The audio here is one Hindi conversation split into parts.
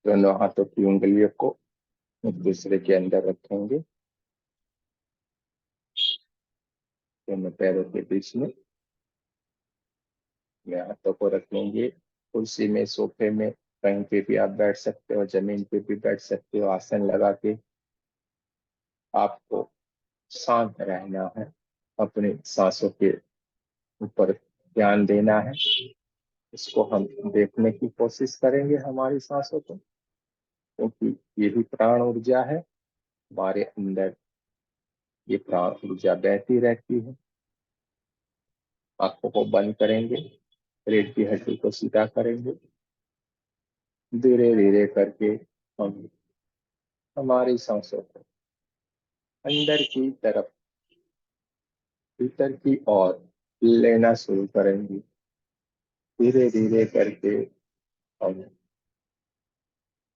दोनों हाथों की उंगलियों को एक दूसरे के अंदर रखेंगे, दोनों पैरों के बीच में हाथों को रखेंगे। कुर्सी में, सोफे में, कहीं पे भी आप बैठ सकते हो, जमीन पे भी बैठ सकते हो। आसन लगा के आपको शांत रहना है, अपनी सांसों के ऊपर ध्यान देना है। इसको हम देखने की कोशिश करेंगे, हमारी सांसों को, क्योंकि ये भी प्राण ऊर्जा है। हमारे अंदर ये प्राण ऊर्जा बहती रहती है। आंखों को बंद करेंगे, रीढ़ की हड्डी को सीधा करेंगे। धीरे धीरे करके हम हमारी सांसों को अंदर की तरफ, भीतर की ओर लेना शुरू करेंगे। धीरे धीरे करके हम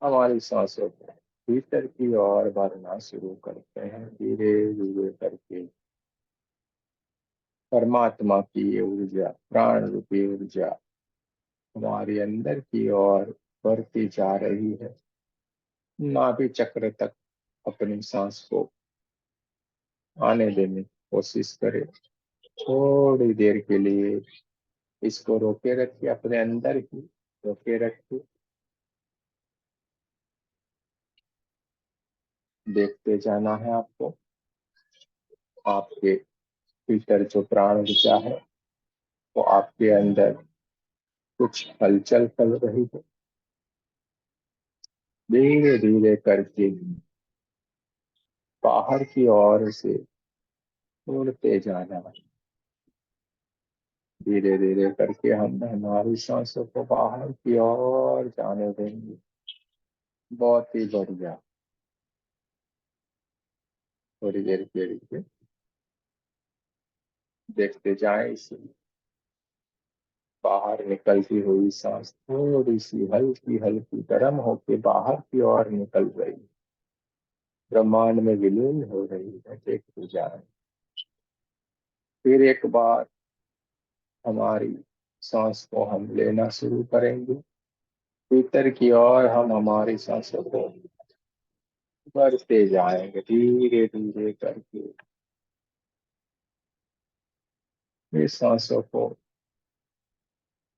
हमारी सांसों को भीतर की ओर भरना शुरू करते हैं। धीरे धीरे करके परमात्मा की ये ऊर्जा, प्राण रूपी ऊर्जा हमारे अंदर की ओर बढ़ती जा रही है। नाभि चक्र तक अपनी सांस को आने देने की कोशिश करें। थोड़ी देर के लिए इसको रोके रखिए, अपने अंदर ही रोके रखिए। देखते जाना है आपको, आपके भीतर जो प्राण ऊर्जा है वो आपके अंदर कुछ हलचल कर रही है। धीरे धीरे करके बाहर की ओर से उड़ते जाना है। धीरे धीरे करके हम हमारी सांसों को बाहर की ओर जाने देंगे। बहुत ही बढ़िया। थोड़ी देर के लिए देखते जाएं इसे। बाहर निकलती हुई सांस थोड़ी सी हल्की हल्की गर्म होके बाहर की ओर निकल रही, ब्रह्मांड में विलीन हो रही है। देखते जाएं। फिर एक बार हमारी सांस को हम लेना शुरू करेंगे। भीतर की ओर हम हमारी सांसों को बढ़ते जाएंगे, धीरे धीरे करके। इस सांसों को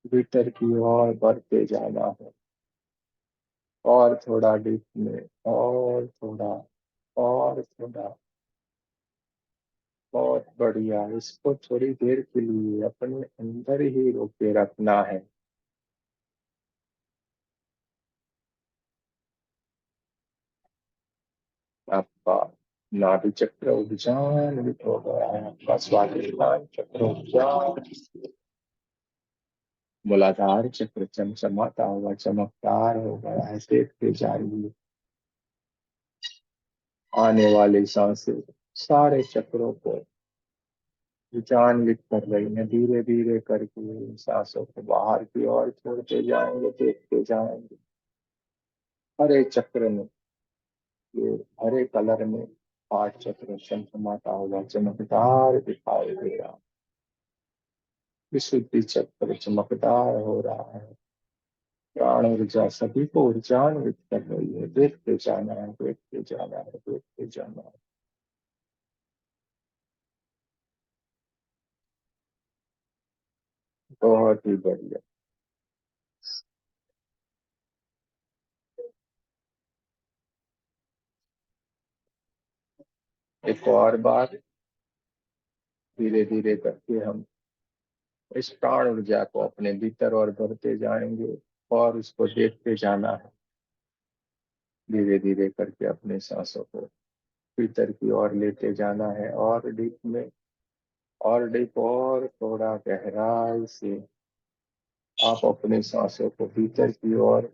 भीतर की ओर बढ़ते जाना है, और थोड़ा डीप में, और थोड़ा, और थोड़ा। बहुत बढ़िया। इसको थोड़ी देर के लिए अपने अंदर ही रोके रखना है। आपका नाभि चक्र उज्जानित हो गया है, आपका स्वादिष्टान चक्र उज्जान, मूलाधार चक्र चमचमाता हुआ, चमकदार हो गया है। देखते जाइए, आने वाली सांसें सारे चक्रों को विचान्वित कर रही है। धीरे धीरे करके इन सांसों को बाहर की ओर छोड़ते जाएंगे, देखते जाएंगे। हरे चक्र में, ये हरे कलर में 8 चक्र चमचमाता हुआ, चमकदार दिखाई दे रहा। विशुद्धि चक्र चमकदार हो रहा है। प्राण ऊर्जा सभी को ऊर्जान्वित कर रही है। देखते जाना है, देखते जाना है, देखते जाना है। बहुत ही बढ़िया। एक और बार धीरे धीरे करके हम इस प्राण ऊर्जा को अपने भीतर और भरते जाएंगे, और उसको देखते जाना है। धीरे धीरे करके अपने सांसों को भीतर की ओर लेते जाना है, और डीप में, और डीप, और थोड़ा गहराई से आप अपने सांसों को भीतर की ओर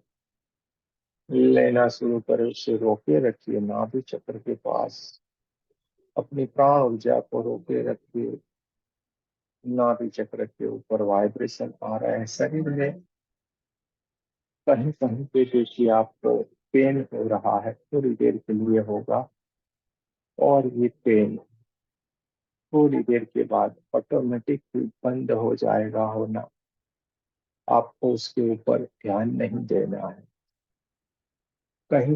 लेना शुरू करें। उसे रोके रखिए नाभि चक्र के पास। अपनी प्राण ऊर्जा को रोके रखिए। नाभि चक्र के ऊपर वाइब्रेशन आ रहा है शरीर में। कहीं कहीं पे देखिए आपको पेन हो रहा है, थोड़ी देर के लिए होगा, और ये पेन थोड़ी देर के बाद ऑटोमेटिक बंद हो जाएगा होना। आपको उसके ऊपर ध्यान नहीं देना है। कहीं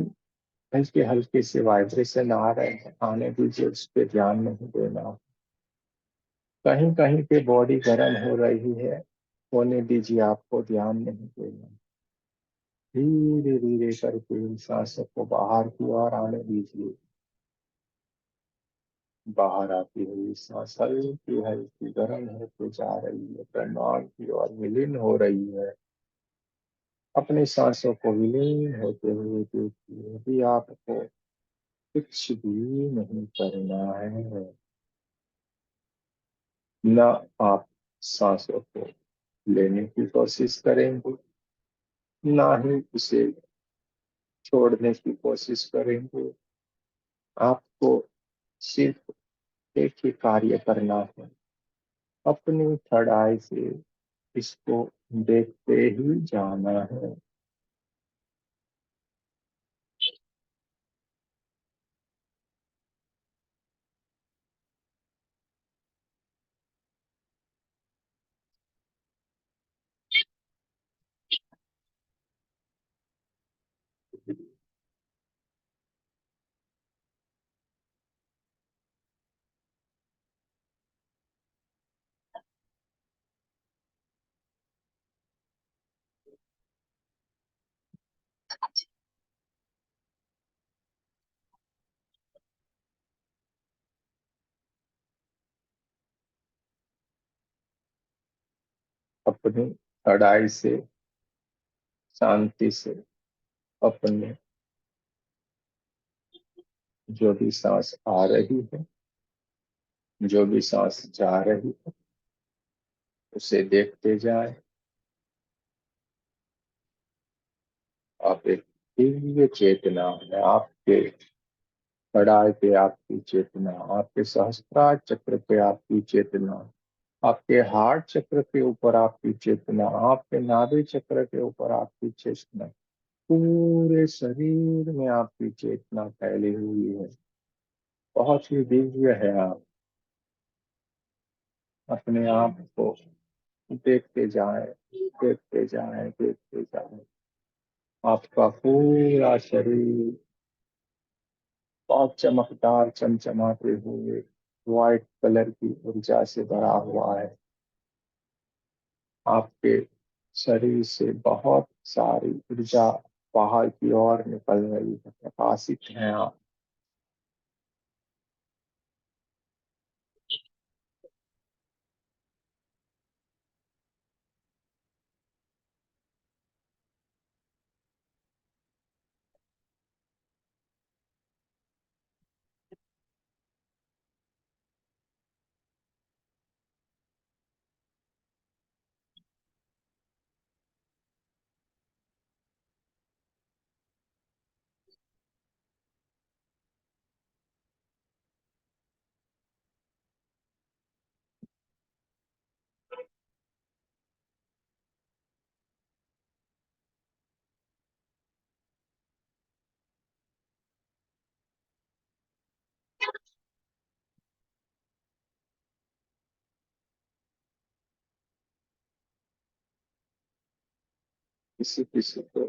हल्के हल्के से वाइब्रेशन आ रहे हैं, आने दीजिए, उस पर ध्यान नहीं देना। कहीं कहीं पे बॉडी गर्म हो रही है, होने दीजिए, आपको ध्यान नहीं देना। धीरे धीरे करके इन सांसों को बाहर की ओर आने दीजिए। बाहर आती हुई सांस हल्की हल्की गर्म होते जा रही है, ब्रह्मांड की ओर विलीन हो रही है। अपनी सांसों को विलीन होते हुए देखिए। अभी आपको कुछ भी नहीं करना है। न आप सांसों को लेने की कोशिश करेंगे, ना ही उसे छोड़ने की कोशिश करेंगे। आपको सिर्फ एक ही कार्य करना है, अपनी थर्ड आई से इसको देखते ही जाना है। अपनी थर्ड आई से शांति से अपने जो भी सांस आ रही है, जो भी सांस जा रही है, उसे देखते जाए। आप एक दिव्य चेतना है, आपके कड़ाई पे आपकी चेतना, आपके सहस्त्रार चक्र पे आपकी चेतना, आपके हार्ट चक्र के ऊपर आपकी चेतना, आपके नाभि चक्र के ऊपर आपकी चेतना, पूरे शरीर में आपकी चेतना फैली हुई है। बहुत ही दिव्य है आप। अपने आप को देखते जाएं, देखते जाएं, देखते जाएं। आपका पूरा शरीर बहुत चमकदार चमचमाते हुए व्हाइट कलर की ऊर्जा से भरा हुआ है। आपके शरीर से बहुत सारी ऊर्जा बाहर की ओर निकल रही है, प्रकाशित हैं आप। किसी किसी को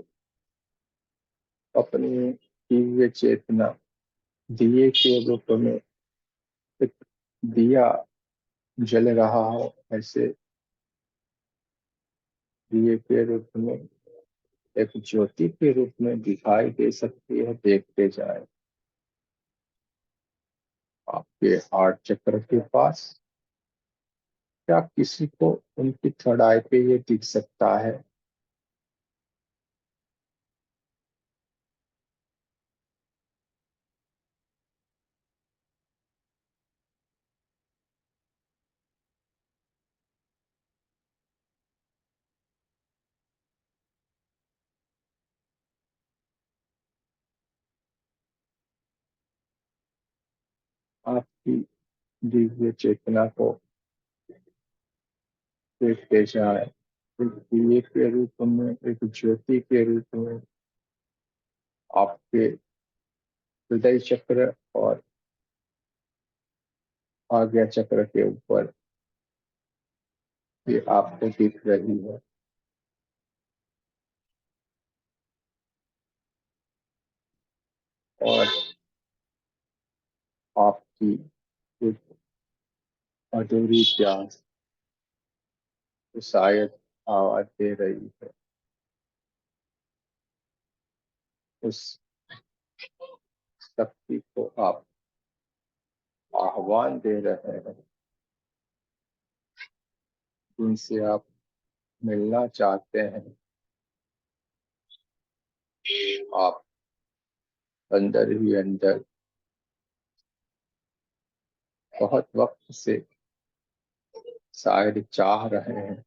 अपनी दिव्य चेतना दिए के रूप में एक दिया जल रहा हो, ऐसे दिए के रूप में, एक ज्योति के रूप में दिखाई दे सकती है। देखते जाए आपके हार्ट चक्र के पास, क्या किसी को उनकी थर्ड आई पे ये दिख सकता है? आपकी दिव्य चेतना को देखते जाए, एक दिए के रूप में, एक ज्योति के रूप में आपके हृदय चक्र और आज्ञा चक्र के ऊपर ये आपको दिख रही है। की एक अधूरी प्यास तो शायद आवाज दे रही है, उस शक्ति को आप आह्वान दे रहे हैं, जिनसे आप मिलना चाहते हैं। आप अंदर ही अंदर बहुत वक्त से शायद चाह रहे हैं,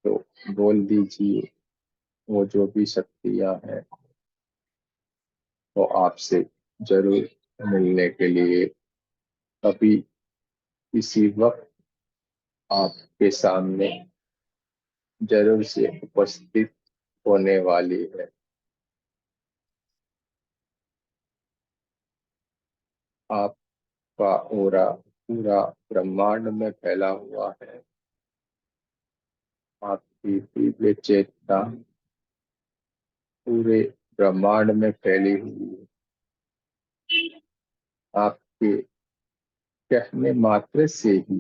तो बोल दीजिए। वो जो भी शक्तियां हैं वो आपसे जरूर मिलने के लिए कभी किसी वक्त आपके सामने जरूर से उपस्थित होने वाली है। आपका ऑरा पूरा ब्रह्मांड में फैला हुआ है। आपकी दिव्य चेतना पूरे ब्रह्मांड में फैली हुई है। आपके कहने मात्र से ही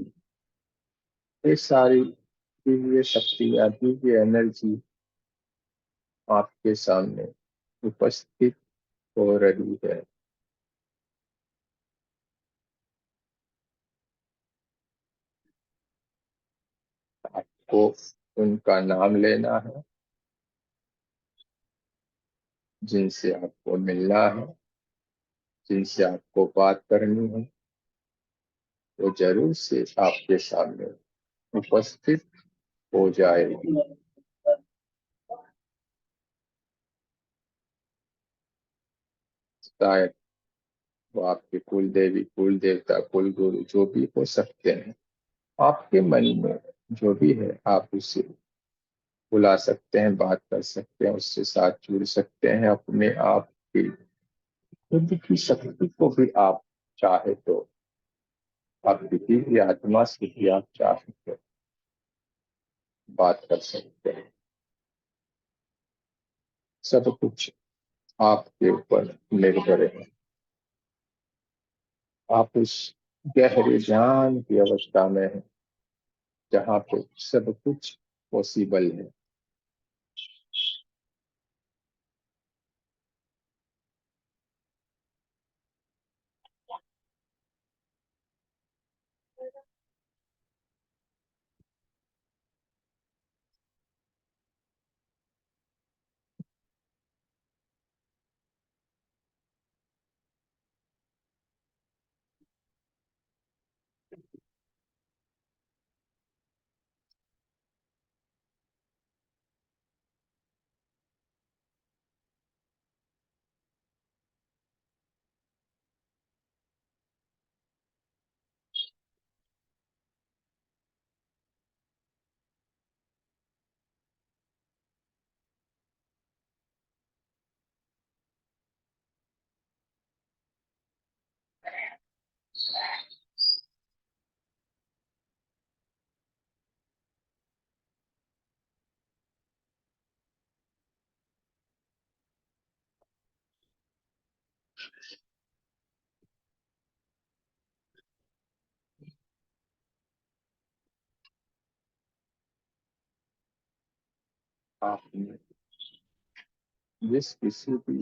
ये सारी दिव्य शक्तियां, दिव्य एनर्जी आपके सामने उपस्थित हो रही है। आपको उनका नाम लेना है, जिनसे आपको मिलना है, जिनसे आपको बात करनी है, वो जरूर से आपके सामने उपस्थित हो जाएगी। शायद वो आपके कुल देवी, कुल देवता, कुल गुरु जो भी हो सकते हैं। आपके मन में जो भी है आप उसे बुला सकते हैं, बात कर सकते हैं, उससे साथ जुड़ सकते हैं। अपने आप की खुद की शक्ति को भी आप चाहे तो आपकी दिव्य आत्मा से भी आप चाहे तो बात कर सकते हैं। सब कुछ आपके ऊपर निर्भर है। आप उस गहरे ध्यान की अवस्था में हैं, जहाँ पे सब कुछ पॉसिबल है। आपने जिस किसी भी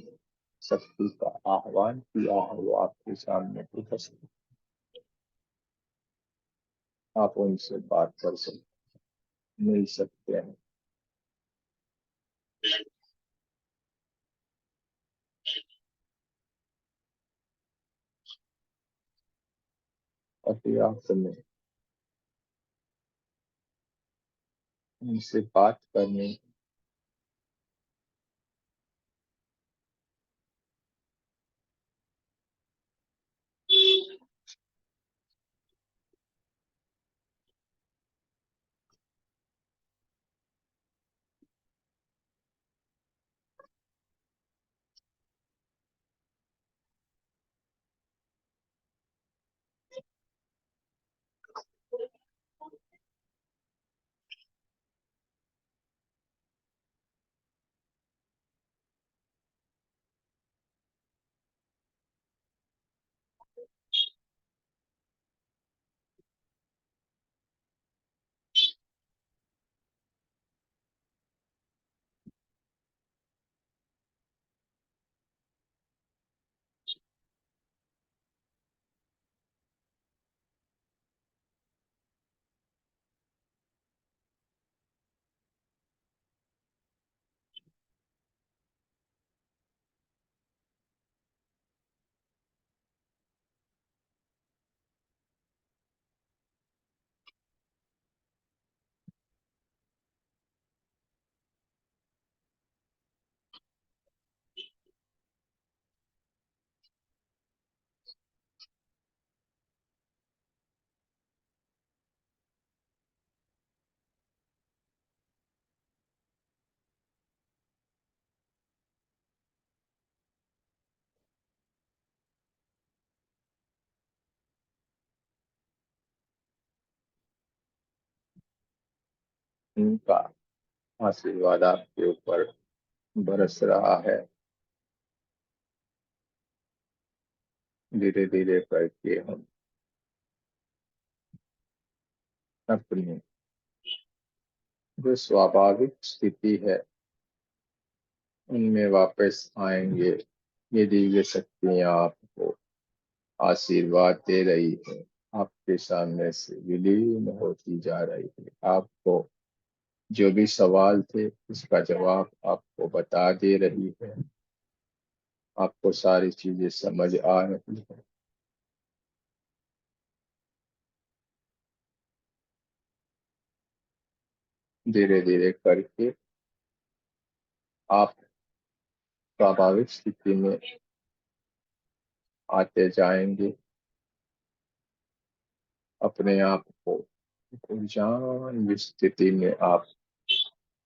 शक्ति का आह्वान किया है वो आपके सामने उपस्थित। आप उनसे बात कर सकते, मिल सकते हैं। और फिर आपने उनसे बात करने उनका आशीर्वाद आपके ऊपर बरस रहा है। धीरे धीरे करके हम अपनी जो स्वाभाविक स्थिति है उनमें वापस आएंगे। ये दिव्य शक्तियाँ आपको आशीर्वाद दे रही है, आपके सामने से विलीन होती जा रही है। आपको जो भी सवाल थे उसका जवाब आपको बता दे रही है। आपको सारी चीजें समझ आ रही है। धीरे धीरे करके आप स्वाभाविक स्थिति में आते जाएंगे। अपने आप को ऊर्जावान स्थिति में आप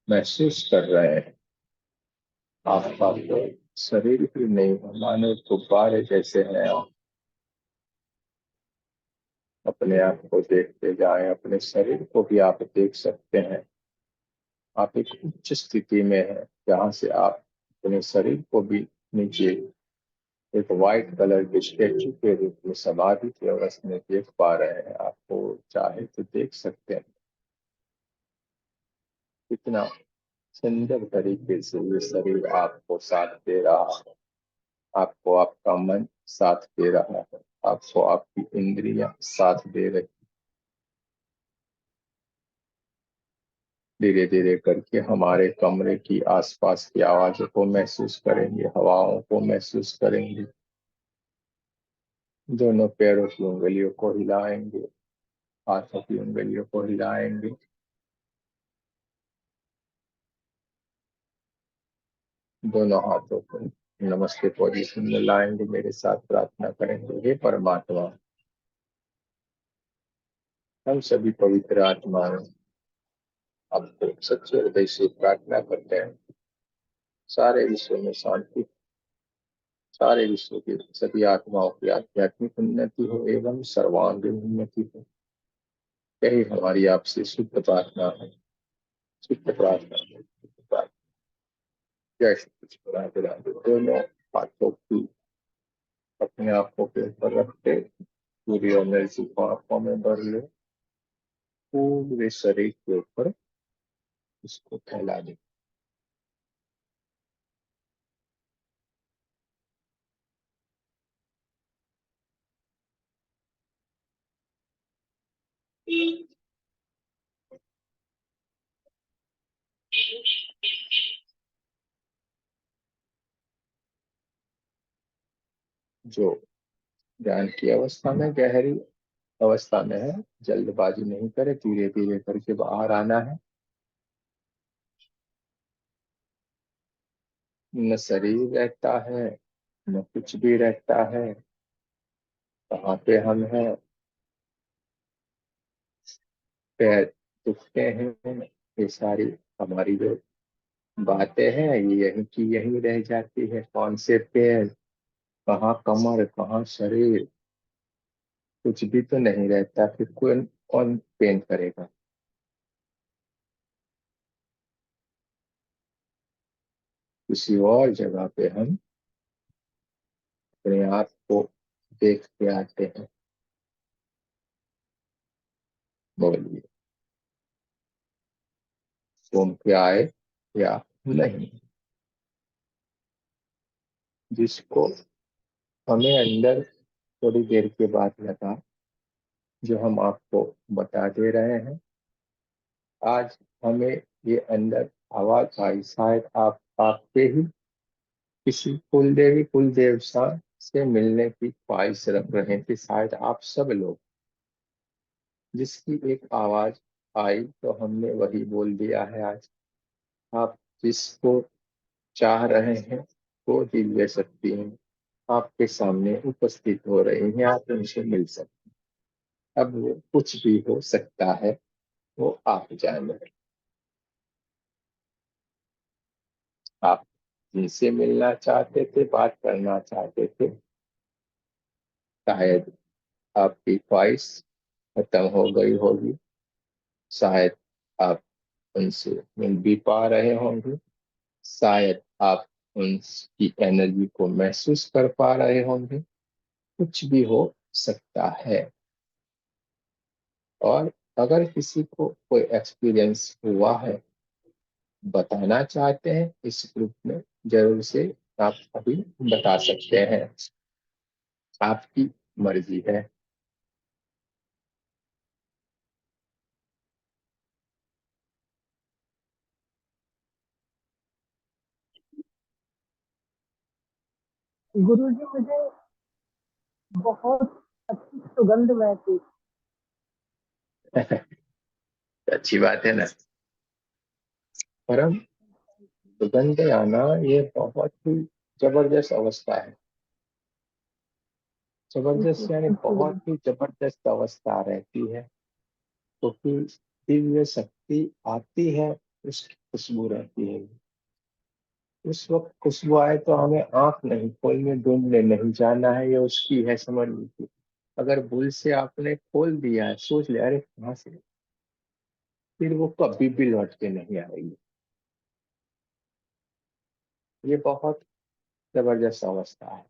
महसूस कर रहे हैं। आपका तो शरीर ही नहीं है, मानो गुब्बारे जैसे हैं। आप अपने आप को देखते जाएं, अपने शरीर को भी आप देख सकते हैं। आप एक उच्च स्थिति में हैं जहाँ से आप अपने शरीर को भी नीचे एक वाइट कलर के स्टेचू के रूप में समाधि की अवस्था में देख पा रहे हैं। आपको चाहे तो देख सकते हैं कितना सुंदर तरीके से ये शरीर आपको साथ दे रहा है। आपको आपका मन साथ दे रहा है। आपको आपकी इंद्रियां साथ दे रही। धीरे धीरे करके हमारे कमरे की आसपास की आवाजों को महसूस करेंगे, हवाओं को महसूस करेंगे। दोनों पैरों की उंगलियों को हिलाएंगे, हाथों की उंगलियों को हिलाएंगे। दोनों हाथों को नमस्ते पोजीशन में लाएंगे। मेरे साथ प्रार्थना करेंगे। हे परमात्मा, हम सभी पवित्र आत्माएं आपको सच्चे हृदय से प्रार्थना करते हैं। सारे विश्व में शांति, सारे विश्व की सभी आत्माओं की आध्यात्मिक उन्नति हो एवं सर्वांगीण उन्नति हो। यही हमारी आपसे शुद्ध प्रार्थना है। शुद्ध प्रार्थना है, शुद्ध प्रार्थना। जय श्री कृष्ण। राधे राधे। दोनों हाथों की अपने आंखों के ऊपर रखते पूरी एनर्जी को आंखों में भर ले। पूरे शरीर के ऊपर इसको फैला दे। जो ध्यान की अवस्था में, गहरी अवस्था में है, जल्दबाजी नहीं करे, धीरे धीरे करके बाहर आना है। न शरीर रहता है, न कुछ भी रहता है। कहाँ पे हम हैं? पैर दुखते हैं। ये सारी हमारी जो बातें हैं ये यहीं की यहीं रह जाती है। कौन से पैर, कहाँ कमर, कहाँ शरीर, कुछ भी तो नहीं रहता। फिर कौन कौन पेन करेगा? किसी और जगह पे हम अपने आप को देख के आते हैं। बोलिए, घूम के आए या नहीं? जिसको हमें अंदर थोड़ी देर के बाद लगा, जो हम आपको बता दे रहे हैं। आज हमें ये अंदर आवाज आई, शायद आप आपके ही किसी कुलदेवी कुलदेवता से मिलने की ख्वाहिश रख रहे थे। शायद आप सब लोग, जिसकी एक आवाज आई तो हमने वही बोल दिया है आज। आप जिसको चाह रहे हैं वो दिव्य शक्ति है आपके सामने उपस्थित हो रही है। आप उनसे मिल सकते हैं। अब वो कुछ भी हो सकता है, वो आप जाने। आप जिनसे मिलना चाहते थे, बात करना चाहते थे, शायद आपकी ख्वाहिश खत्म हो गई होगी। शायद आप उनसे मिल भी पा रहे होंगे, शायद आप उनकी एनर्जी को महसूस कर पा रहे होंगे, कुछ भी हो सकता है। और अगर किसी को कोई एक्सपीरियंस हुआ है, बताना चाहते हैं इस ग्रुप में, जरूर से आप अभी बता सकते हैं, आपकी मर्जी है। गुरुजी, मुझे बहुत अच्छी सुगंध महसूस। अच्छी बात है ना। परम सुगंध आना ये बहुत ही जबरदस्त अवस्था है। जबरदस्त यानी बहुत ही जबरदस्त अवस्था रहती है, क्योंकि दिव्य शक्ति आती है, उसकी खुशबू रहती है। उस वक्त खुशबू आए तो हमें आंख नहीं खोलने, ढूंढने नहीं जाना है, ये उसकी है, समझ लीजिए। अगर भूल से आपने खोल दिया है, सोच लिया अरे कहाँ से, फिर वो कभी भी लौट के नहीं आएगी। ये बहुत जबरदस्त अवस्था है।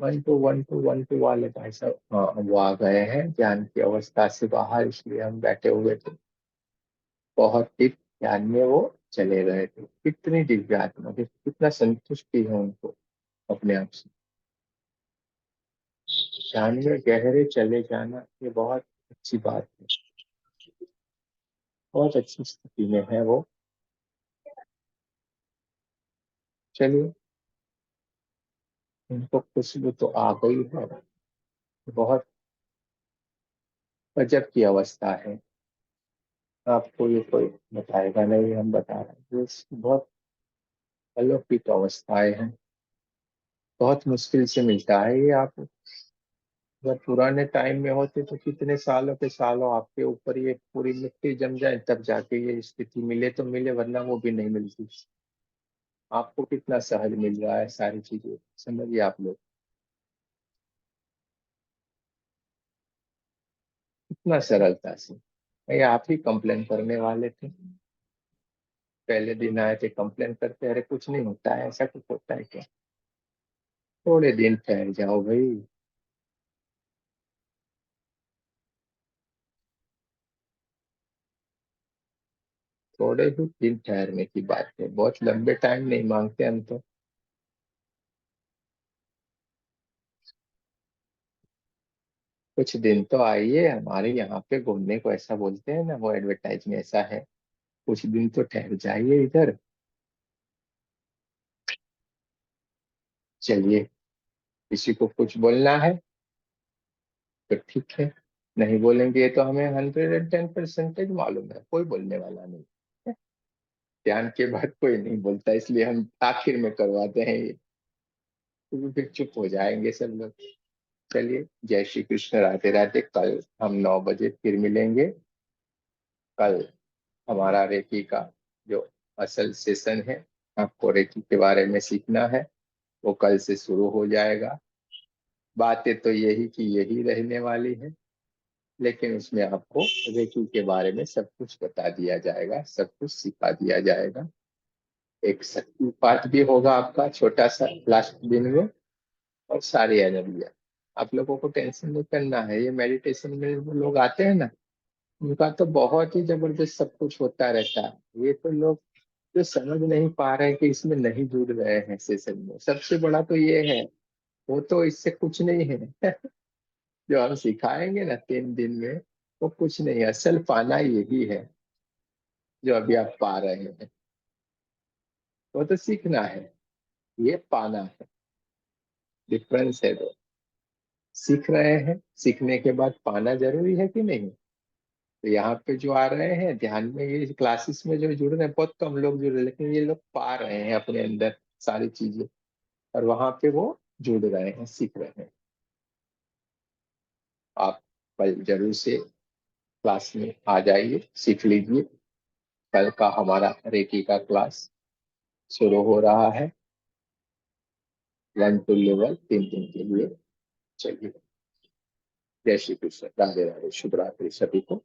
1 2 1 2 1 2 वाले भाई साहब, हाँ वो आ गए हैं ध्यान की अवस्था से बाहर, इसलिए हम बैठे हुए थे। बहुत ही ध्यान में वो चले गए थे। कितनी दिव्य आत्मा है, कितना संतुष्टि है उनको अपने आप से। ध्यान में गहरे चले जाना ये बहुत अच्छी बात है। बहुत अच्छी स्थिति में है वो। चलिए, उनको खुशबू तो आ गई है। बहुत गजब की अवस्था है। आपको ये कोई बताएगा नहीं, हम बता रहे हैं, ये बहुत अलौकिक अवस्थाएं हैं। बहुत मुश्किल से मिलता है ये आप। अगर पुराने टाइम में होते तो कितने सालों के सालों आपके ऊपर ये पूरी मिट्टी जम जाए, तब जाके ये स्थिति मिले तो मिले, वरना वो भी नहीं मिलती। आपको कितना सहज मिल रहा है सारी चीजें, समझिए आप लोग। कितना सरलता से। ये आप ही कंप्लेन करने वाले थे। पहले दिन आए थे कंप्लेन करते, अरे कुछ नहीं होता है, ऐसा कुछ होता है क्या। थोड़े दिन ठहर जाओ भाई। थोड़े ही दिन ठहरने की बात है, बहुत लंबे टाइम नहीं मांगते हम तो। कुछ दिन तो आइए हमारे यहाँ पे घूमने को, ऐसा बोलते हैं ना, वो एडवर्टाइज में ऐसा है। कुछ दिन तो ठहर जाइए इधर। चलिए, किसी को कुछ बोलना है तो ठीक है, नहीं बोलेंगे। ये तो हमें 110% मालूम है, कोई बोलने वाला नहीं है। ध्यान के बाद कोई नहीं बोलता, इसलिए हम आखिर में करवाते हैं ये, क्योंकि फिर चुप हो जाएंगे सब लोग। चलिए, जय श्री कृष्ण, राधे राधे। कल हम 9 बजे फिर मिलेंगे। कल हमारा रेकी का जो असल सेशन है, आपको रेकी के बारे में सीखना है, वो कल से शुरू हो जाएगा। बातें तो यही की यही रहने वाली है, लेकिन उसमें आपको रेकी के बारे में सब कुछ बता दिया जाएगा, सब कुछ सिखा दिया जाएगा। एक शक्ति पाठ भी होगा आपका छोटा सा लास्ट दिन में। और सारी एनर्जियाँ, आप लोगों को टेंशन नहीं करना है। ये मेडिटेशन में जो लोग आते हैं ना, उनका तो बहुत ही जबरदस्त सब कुछ होता रहता है। ये तो लोग जो समझ नहीं पा रहे हैं कि इसमें नहीं जुड़ रहे हैं सेशन में, सबसे बड़ा तो ये है। वो तो इससे कुछ नहीं है। जो हम सिखाएंगे ना 3 दिन में, वो कुछ नहीं है। असल पाना यही है जो अभी आप पा रहे हैं। वो तो सीखना है, ये पाना है। डिफरेंस है दो। सीख रहे हैं, सीखने के बाद पाना जरूरी है कि नहीं। तो यहाँ पे जो आ रहे हैं ध्यान में, ये क्लासेस में जो जुड़ रहे हैं, बहुत कम लोग जुड़ रहे हैं, लेकिन ये लोग पा रहे हैं अपने अंदर सारी चीजें। और वहां पे वो जुड़ रहे हैं, सीख रहे हैं। आप कल जरूर से क्लास में आ जाइए, सीख लीजिए। कल का हमारा रेकी का क्लास शुरू हो रहा है। 1 to लेवल 3 दिन के लिए। चलिए, जय श्री कृष्ण, राधे राधे, शुभ रात्रि सभी को।